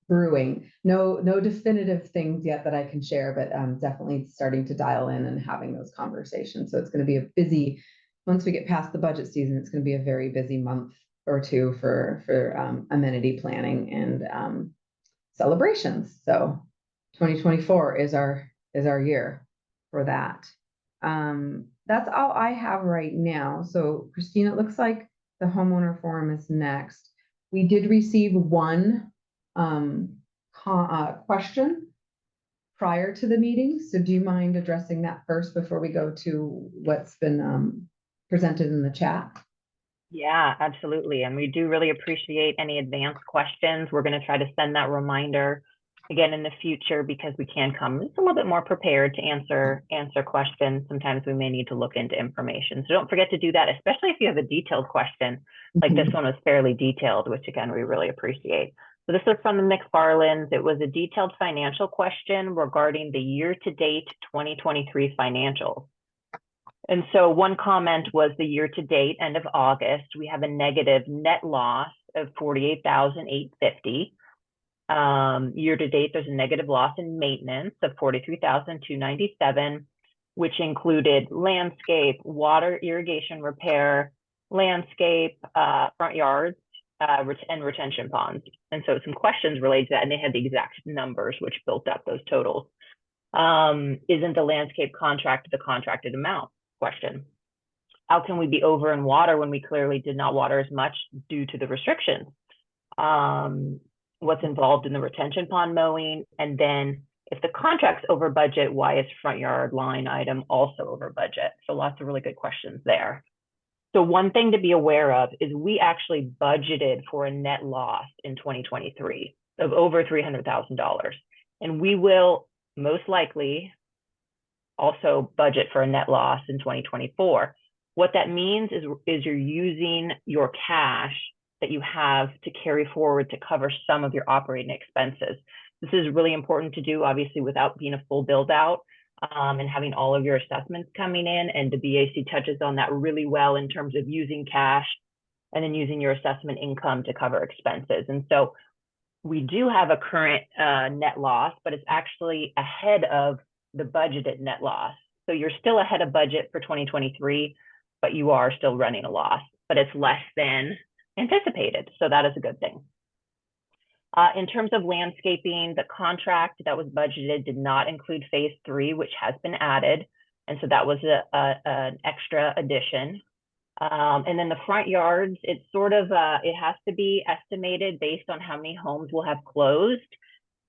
brewing. No definitive things yet that I can share, but definitely starting to dial in and having those conversations. So it's going to be a busy, once we get past the budget season, it's going to be a very busy month or two for amenity planning and celebrations. So 2024 is our year for that. That's all I have right now. So Christine, it looks like the homeowner forum is next. We did receive one question prior to the meeting. So do you mind addressing that first before we go to what's been presented in the chat? Yeah, absolutely. And we do really appreciate any advanced questions. We're going to try to send that reminder again in the future because we can come a little bit more prepared to answer questions. Sometimes we may need to look into information. So don't forget to do that, especially if you have a detailed question. Like this one was fairly detailed, which again, we really appreciate. So this was from the McFarlands. It was a detailed financial question regarding the year-to-date 2023 financials. And so one comment was the year-to-date, end of August, we have a negative net loss of $48,850. Year-to-date, there's a negative loss in maintenance of $43,297, which included landscape, water irrigation repair, landscape, front yards, and retention ponds. And so some questions related to that, and they had the exact numbers which built up those totals. Isn't the landscape contract the contracted amount? Question. How can we be over in water when we clearly did not water as much due to the restrictions? What's involved in the retention pond mowing? And then If the contract's over budget, why is front yard line item also over budget? So lots of really good questions there. So one thing to be aware of is we actually budgeted for a net loss in 2023 of over $300,000. And we will most likely also budget for a net loss in 2024. What that means is you're using your cash that you have to carry forward to cover some of your operating expenses. This is really important to do, obviously, without being a full build out and having all of your assessments coming in. And the BAC touches on that really well in terms of using cash and then using your assessment income to cover expenses. And so we do have a current net loss, but it's actually ahead of the budgeted net loss. So you're still ahead of budget for 2023, but you are still running a loss, but it's less than anticipated. So that is a good thing. In terms of landscaping, the contract that was budgeted did not include phase 3, which has been added. And so that was an extra addition. And then the front yards, it's sort of, it has to be estimated based on how many homes will have closed.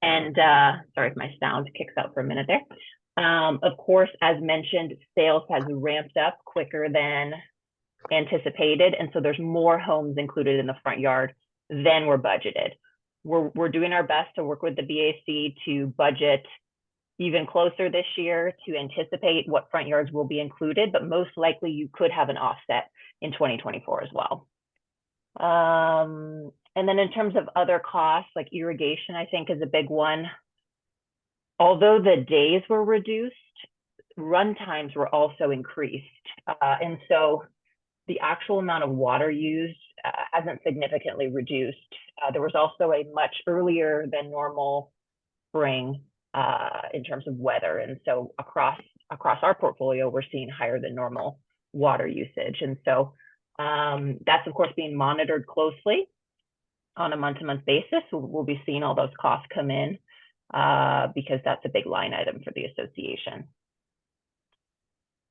And sorry if my sound kicks out for a minute there. Of course, as mentioned, sales has ramped up quicker than anticipated. And so there's more homes included in the front yard than were budgeted. We're doing our best to work with the BAC to budget even closer this year to anticipate what front yards will be included, but most likely you could have an offset in 2024 as well. And then in terms of other costs, like irrigation, I think is a big one. Although the days were reduced, run times were also increased. And so the actual amount of water used hasn't significantly reduced. There was also a much earlier than normal spring in terms of weather. And so across our portfolio, we're seeing higher than normal water usage. And so that's of course being monitored closely on a month-to-month basis. We'll be seeing all those costs come in because that's a big line item for the association.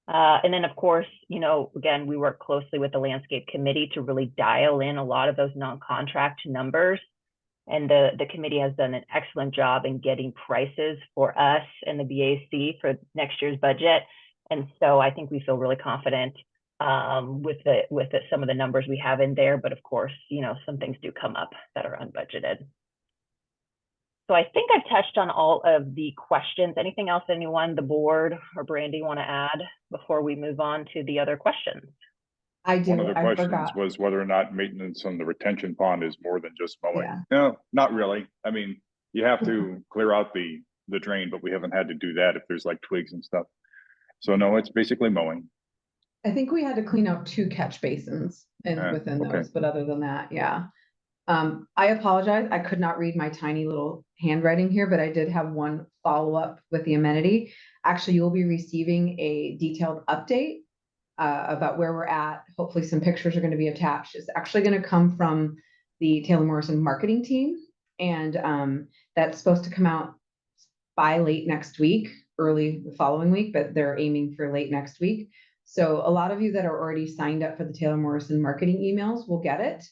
And then of course, you know, again, we work closely with the landscape committee to really dial in a lot of those non-contract numbers. And the committee has done an excellent job in getting prices for us and the BAC for next year's budget. And so I think we feel really confident with some of the numbers we have in there. But of course, you know, some things do come up that are unbudgeted. So I think I've touched on all of the questions. Anything else anyone, the board or Brandy, want to add before we move on to the other questions? I do. One of the I questions forgot. was whether or not maintenance on the retention pond is more than just mowing. Yeah. No, not really. I mean, you have to clear out the drain, but we haven't had to do that if there's like twigs and stuff. So no, it's basically mowing. I think we had to clean out 2 catch basins within okay. those, but other than that, yeah. I apologize. I could not read my tiny little handwriting here, but I did have one follow-up with the amenity. Actually, you'll be receiving a detailed update about where we're at. Hopefully some pictures are going to be attached. It's actually going to come from the Taylor Morrison marketing team. And that's supposed to come out by late next week, early the following week, but they're aiming for late next week. So a lot of you that are already signed up for the Taylor Morrison marketing emails will get it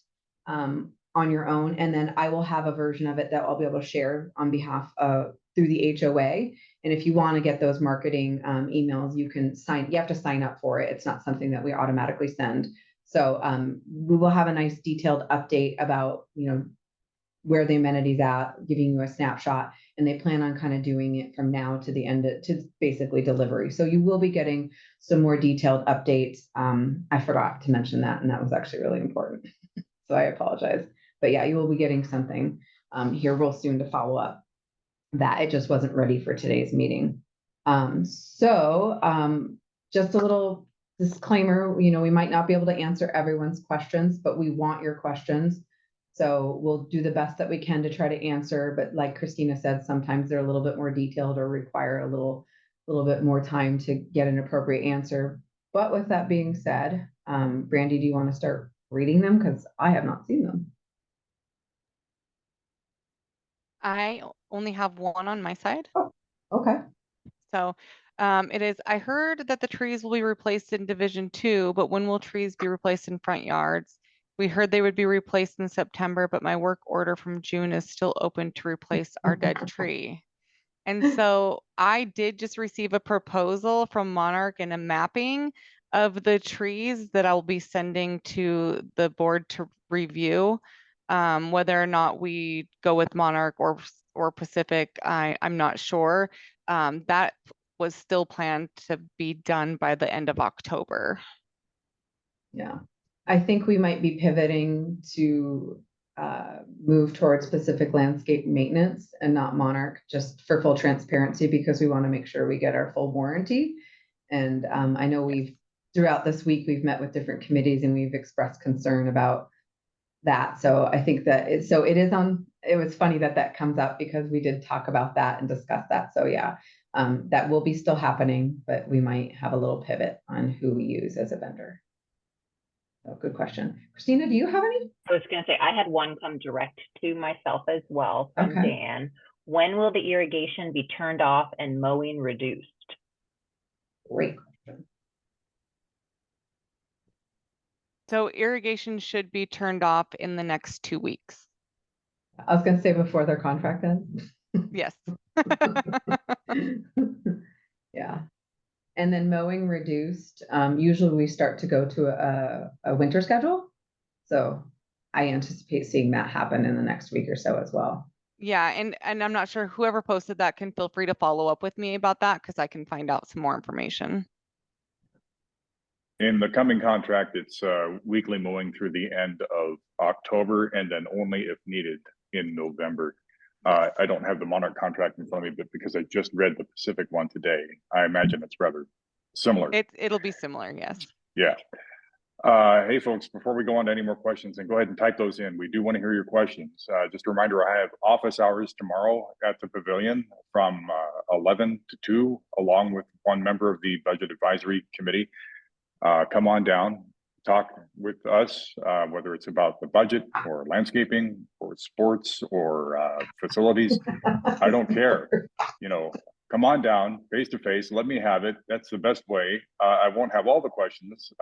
on your own. And then I will have a version of it that I'll be able to share on behalf of through the HOA. And if you want to get those marketing emails, you have to sign up for it. It's not something that we automatically send. So we will have a nice detailed update about, you know, where the amenities at, giving you a snapshot, and they plan on kind of doing it from now to the end to basically delivery. So you will be getting some more detailed updates. I forgot to mention that, and that was actually really important. So I apologize. But yeah, you will be getting something here real soon to follow up. That it just wasn't ready for today's meeting. Just a little disclaimer, you know, we might not be able to answer everyone's questions, but we want your questions. So we'll do the best that we can to try to answer. But like Christina said, sometimes they're a little bit more detailed or require a little bit more time to get an appropriate answer. But with that being said, Brandy, do you want to start reading them? Because I have not seen them. I only have one on my side. Oh, okay. So it is, I heard that the trees will be replaced in Division 2, but when will trees be replaced in front yards? We heard they would be replaced in September, but my work order from June is still open to replace our dead tree. And so I did just receive a proposal from Monarch and a mapping of the trees that I'll be sending to the board to review. Whether or not we go with Monarch or Pacific, I'm not sure. That was still planned to be done by the end of October. Yeah, I think we might be pivoting to move towards Pacific Landscape Maintenance and not Monarch, just for full transparency, because we want to make sure we get our full warranty. And I know throughout this week, we've met with different committees and we've expressed concern about that. So I think that it was funny that comes up because we did talk about that and discuss that. So yeah, that will be still happening, but we might have a little pivot on who we use as a vendor. So good question. Christina, do you have any? I was going to say, I had one come direct to myself as well from Okay. Dan. When will the irrigation be turned off and mowing reduced? Great question. So irrigation should be turned off in the next 2 weeks. I was gonna say before their contract ends. Yes. Yeah. And then mowing reduced, usually we start to go to a winter schedule. So I anticipate seeing that happen in the next week or so as well. Yeah, and I'm not sure, whoever posted that can feel free to follow up with me about that because I can find out some more information. In the coming contract, it's weekly mowing through the end of October and then only if needed in November. I don't have the Monarch contract in front of me, but because I just read the Pacific one today, I imagine it's rather similar. It'll be similar, yes. Yeah. Hey folks, before we go on to any more questions, and go ahead and type those in. We do want to hear your questions. Just a reminder, I have office hours tomorrow at the pavilion from 11 to 2, along with one member of the Budget Advisory Committee. Come on down, talk with us, whether it's about the budget or landscaping or sports or facilities. I don't care. Come on down face to face. Let me have it. That's the best way. I won't have all the questions,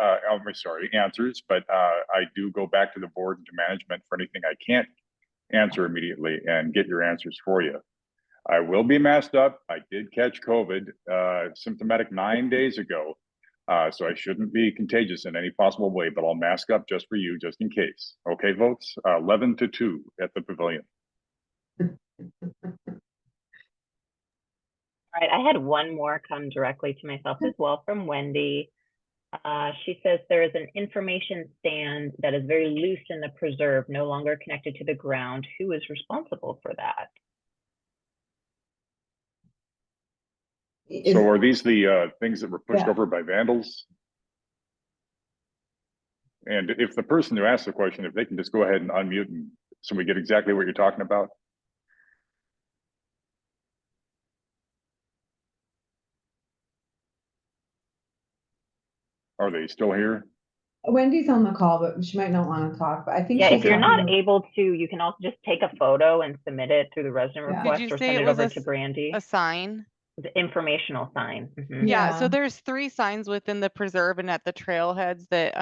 answers, but I do go back to the board and to management for anything I can't answer immediately and get your answers for you. I will be masked up. I did catch COVID, symptomatic 9 days ago. So I shouldn't be contagious in any possible way, but I'll mask up just for you, just in case. Okay, folks, 11 to 2 at the pavilion. All right, I had one more come directly to myself as well from Wendy. She says there is an information stand that is very loose in the preserve, no longer connected to the ground. Who is responsible for that? So are these the things that were pushed Yeah. over by vandals? And if the person who asked the question, if they can just go ahead and unmute and so we get exactly what you're talking about. Are they still here? Wendy's on the call, but she might not want to talk, but I think Yeah, she's if you're talking not about- able to, you can also just take a photo and submit it through the resident Yeah. request Did you or say send it it was over a to Brandy. A sign? The informational sign. Mhm. Yeah, so Yeah. there's 3 signs within the preserve and at the trailheads that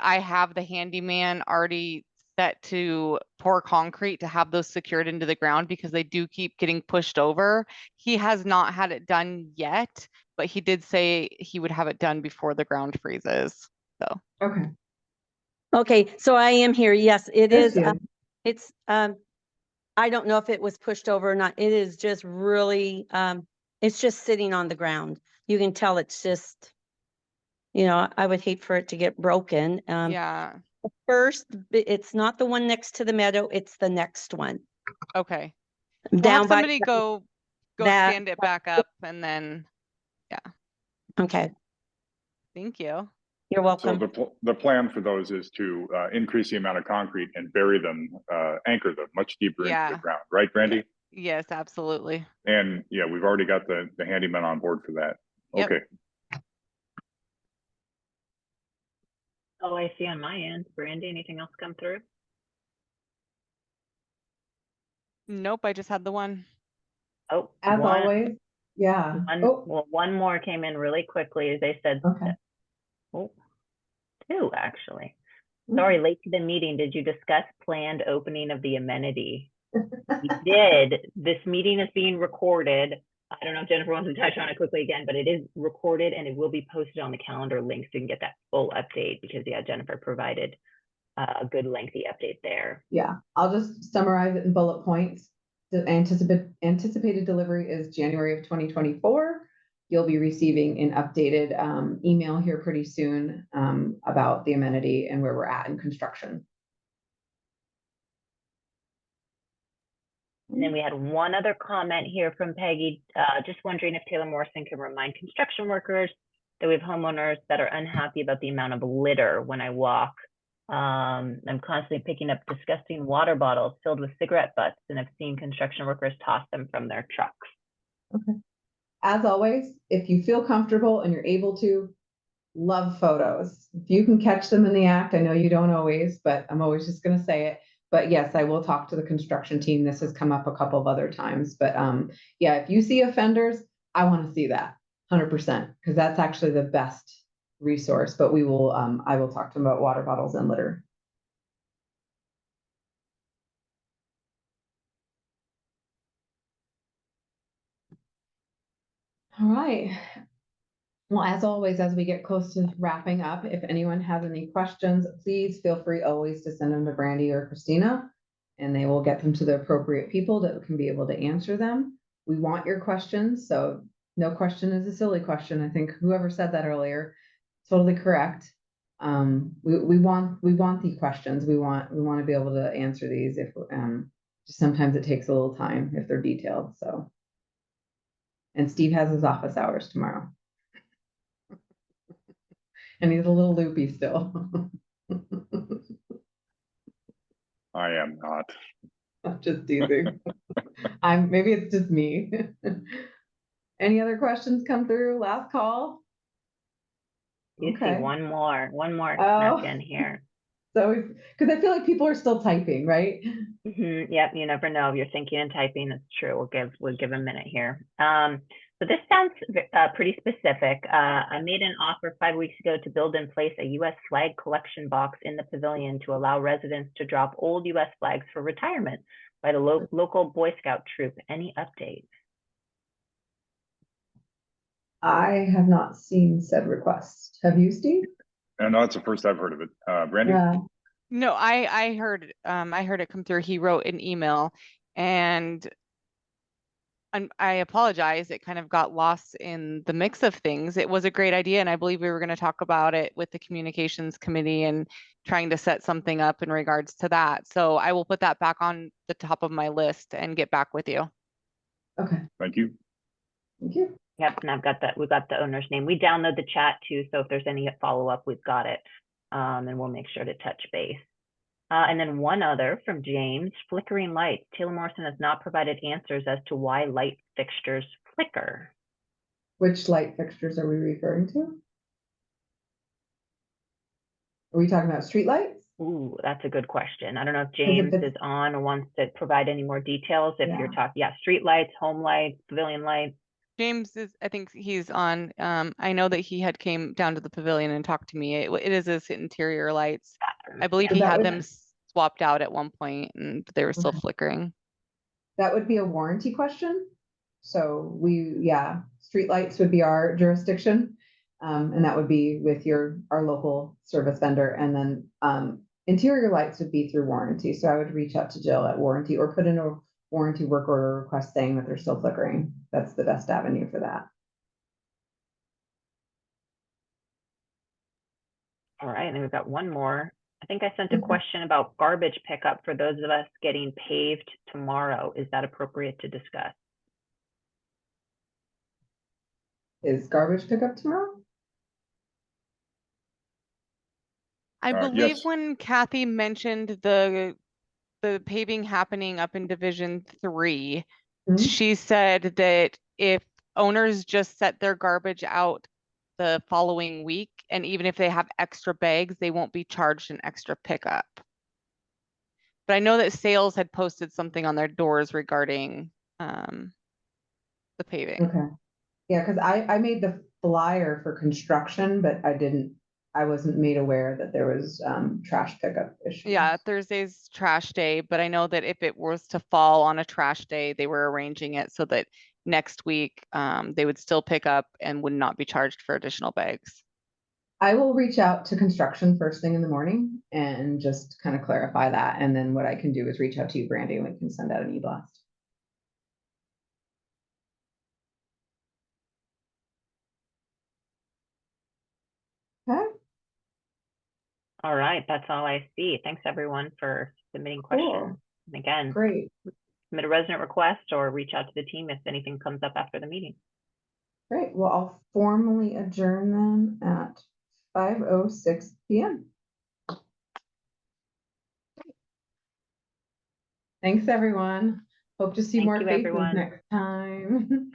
I have the handyman already set to pour concrete to have those secured into the ground because they do keep getting pushed over. He has not had it done yet, but he did say he would have it done before the ground freezes. So Okay. Okay, so I am here. Yes, it There's is. you. It's, I don't know if it was pushed over or not. It is just really, it's just sitting on the ground. You can tell it's just, I would hate for it to get broken. yeah, First, it's not the one next to the meadow, it's the next one. okay. We'll have Down by, somebody go that- stand it back up and then, okay, thank you. you're So welcome. the plan for those is to increase the amount of concrete and bury them, anchor them much deeper into Yeah. the ground, right, Brandy? Yes, absolutely. And yeah, we've already got the handyman on board for that. Yep. Okay. Oh, I see on my end. Brandy, anything else come through? Nope, I just had the one. Oh, As one- always, yeah. Oh, Well, one more came in really quickly. They said, okay. oh, 2 actually. Sorry, late to the meeting. Did you discuss planned opening of the amenity We did. This meeting is being recorded. I don't know if Jennifer wants to touch on it quickly again, but it is recorded and it will be posted on the calendar link so you can get that full update because yeah, Jennifer provided a good lengthy update there. Yeah, I'll just summarize it in bullet points. The anticipated delivery is January of 2024. You'll be receiving an updated email here pretty soon about the amenity and where we're at in construction. And then we had one other comment here from Peggy, just wondering if Taylor Morrison can remind construction workers that we have homeowners that are unhappy about the amount of litter when I walk. I'm constantly picking up disgusting water bottles filled with cigarette butts and I've seen construction workers toss them from their trucks. Okay. As always, if you feel comfortable and you're able to, love photos. If you can catch them in the act, I know you don't always, but I'm always just going to say it. But yes, I will talk to the construction team. This has come up a couple of other times, but yeah, if you see offenders, I want to see that 100% because that's actually the best resource. But we will, I will talk to them about water bottles and litter. All right. Well, as always, as we get close to wrapping up, if anyone has any questions, please feel free always to send them to Brandy or Christina, and they will get them to the appropriate people that can be able to answer them. We want your questions, so no question is a silly question. I think whoever said that earlier, totally correct. We want the questions. We want to be able to answer these. If just sometimes it takes a little time if they're detailed. So, and Steve has his office hours tomorrow. And he's a little loopy still. I am not. I'm just teasing. Maybe it's just me. Any other questions come through? Last call? You see one more Oh. snuck in here. So, because I feel like people are still typing, right? Yep, you never know if you're thinking and typing. It's true. We'll give a minute here. So this sounds pretty specific. I made an offer 5 weeks ago to build and place a U.S. flag collection box in the pavilion to allow residents to drop old U.S. flags for retirement by the local Boy Scout troop. Any updates? I have not seen said request. Have you, Steve? No, that's the first I've heard of it. Brandy? Yeah. No, I heard it come through. He wrote an email and I apologize. It kind of got lost in the mix of things. It was a great idea. And I believe we were going to talk about it with the communications committee and trying to set something up in regards to that. So I will put that back on the top of my list and get back with you. Okay. Thank you. Thank you. Yep, and we've got the owner's name. We download the chat too, so if there's any follow-up, we've got it. And we'll make sure to touch base. And then one other from James, flickering lights. Taylor Morrison has not provided answers as to why light fixtures flicker. Which light fixtures are we referring to? Are we talking about street lights? Ooh, that's a good question. I don't know if James is on or wants to provide any more details. If you're talking, street lights, home lights, pavilion lights. James I think he's on. I know that he had came down to the pavilion and talked to me. It is his interior lights. I believe he had them swapped out at one point and they were still flickering. That would be a warranty question. So street lights would be our jurisdiction. And that would be with our local service vendor. And then interior lights would be through warranty. So I would reach out to Jill at warranty or put in a warranty work order request saying that they're still flickering. That's the best avenue for that. All right, and then we've got one more. I think I sent a question about garbage pickup for those of us getting paved tomorrow. Is that appropriate to discuss? Is garbage pickup tomorrow? I believe yes. when Kathy mentioned the paving happening up in Division 3, she said that if owners just set their garbage out the following week, and even if they have extra bags, they won't be charged an extra pickup. But I know that Sales had posted something on their doors regarding the paving. Okay. Yeah, because I made the flyer for construction, but I didn't I wasn't made aware that there was trash pickup issues. Yeah, Thursday's trash day, but I know that if it was to fall on a trash day, they were arranging it so that next week, they would still pick up and would not be charged for additional bags. I will reach out to construction first thing in the morning and just kind of clarify that. And then what I can do is reach out to you, Brandy, and we can send out an e-blast. Okay, All right, that's all I see. Thanks everyone for submitting questions. cool, And again, great, submit a resident request or reach out to the team if anything comes up after the meeting. great. Well, I'll formally adjourn them at 5:06 p.m. Thanks, everyone. Hope to see Thank more you, faces everyone. next time.